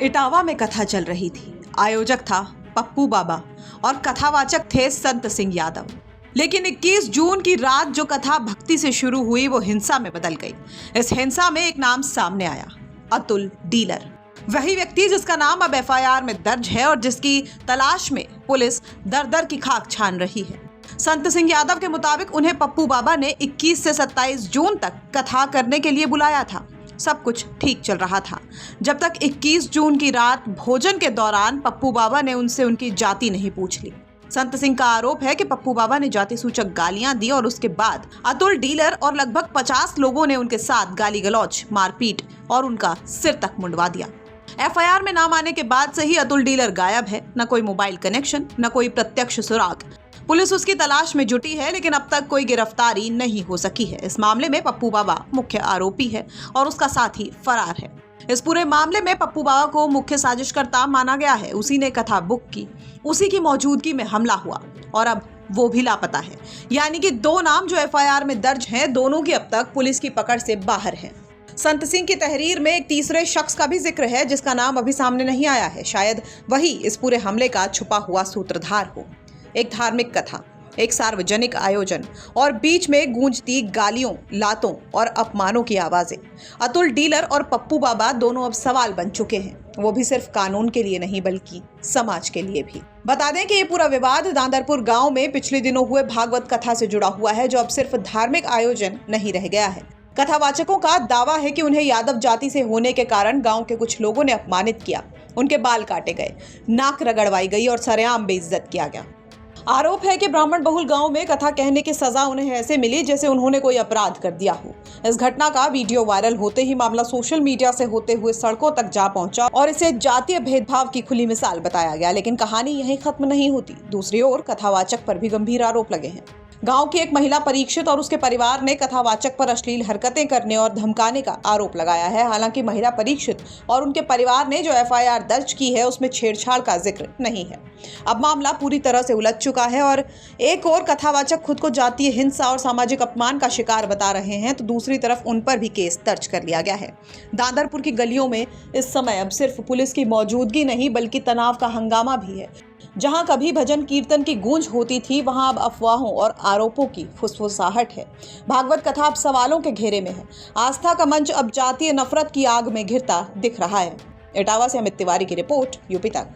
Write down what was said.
इटावा में कथा चल रही थी। आयोजक था पप्पू बाबा और कथावाचक थे संत सिंह यादव। लेकिन 21 जून की रात जो कथा भक्ति से शुरू हुई वो हिंसा में बदल गई। इस हिंसा में एक नाम सामने आया, अतुल डीलर। वही व्यक्ति जिसका नाम अब एफआईआर में दर्ज है और जिसकी तलाश में पुलिस दर दर की खाक छान रही है। संत सिंह यादव के मुताबिक उन्हें पप्पू बाबा ने 21 से 27 जून तक कथा करने के लिए बुलाया था। सब कुछ ठीक चल रहा था जब तक 21 जून की रात भोजन के दौरान पप्पू बाबा ने उनसे उनकी जाति नहीं पूछ ली। संत सिंह का आरोप है कि पप्पू बाबा ने जाति सूचक गालियां दी और उसके बाद अतुल डीलर और लगभग 50 लोगों ने उनके साथ गाली गलौज, मारपीट और उनका सिर तक मुंडवा दिया। एफआईआर में नाम आने के बाद से ही अतुल डीलर गायब है। न कोई मोबाइल कनेक्शन, न कोई प्रत्यक्ष सुराग। पुलिस उसकी तलाश में जुटी है लेकिन अब तक कोई गिरफ्तारी नहीं हो सकी है। इस मामले में पप्पू बाबा मुख्य आरोपी है और उसका साथी फरार है। इस पूरे मामले में पप्पू बाबा को मुख्य साजिशकर्ता माना गया है। उसी ने कथा बुक की, उसी की मौजूदगी में हमला हुआ और अब वो भी लापता है। यानी कि दो नाम जो एफआईआर में दर्ज हैं, दोनों की अब तक पुलिस की पकड़ से बाहर है। संत सिंह की तहरीर में एक तीसरे शख्स का भी जिक्र है जिसका नाम अभी सामने नहीं आया है। शायद वही इस पूरे हमले का छुपा हुआ सूत्रधार हो। एक धार्मिक कथा, एक सार्वजनिक आयोजन और बीच में गूंजती गालियों, लातों और अपमानों की आवाजें। अतुल डीलर और पप्पू बाबा दोनों अब सवाल बन चुके हैं, वो भी सिर्फ कानून के लिए नहीं बल्कि समाज के लिए भी। बता दें कि ये पूरा विवाद दांदरपुर गांव में पिछले दिनों हुए भागवत कथा से जुड़ा हुआ है, जो अब सिर्फ धार्मिक आयोजन नहीं रह गया है। कथावाचकों का दावा है कि उन्हें यादव जाति से होने के कारण गांव के कुछ लोगों ने अपमानित किया, उनके बाल काटे गए, नाक रगड़वाई गई और सरेआम बेइज्जत किया गया। आरोप है कि ब्राह्मण बहुल गांव में कथा कहने की सजा उन्हें ऐसे मिली जैसे उन्होंने कोई अपराध कर दिया हो। इस घटना का वीडियो वायरल होते ही मामला सोशल मीडिया से होते हुए सड़कों तक जा पहुंचा और इसे जातीय भेदभाव की खुली मिसाल बताया गया। लेकिन कहानी यहीं खत्म नहीं होती। दूसरी ओर कथावाचक पर भी गंभीर आरोप लगे हैं। गांव की एक महिला परीक्षित और उसके परिवार ने कथावाचक पर अश्लील हरकतें करने और धमकाने का आरोप लगाया है। हालांकि महिला परीक्षित और उनके परिवार ने जो एफआईआर दर्ज की है उसमें छेड़छाड़ का जिक्र नहीं है। अब मामला पूरी तरह से उलझ चुका है और एक और कथावाचक खुद को जातीय हिंसा और सामाजिक अपमान का शिकार बता रहे हैं तो दूसरी तरफ उन पर भी केस दर्ज कर लिया गया है। दांदरपुर की गलियों में इस समय अब सिर्फ पुलिस की मौजूदगी नहीं बल्कि तनाव का हंगामा भी है। जहां कभी भजन कीर्तन की गूंज होती थी वहां अब अफवाहों और आरोपों की फुसफुसाहट है। भागवत कथा अब सवालों के घेरे में है। आस्था का मंच अब जातीय नफरत की आग में घिरता दिख रहा है। इटावा से अमित तिवारी की रिपोर्ट, यूपी तक।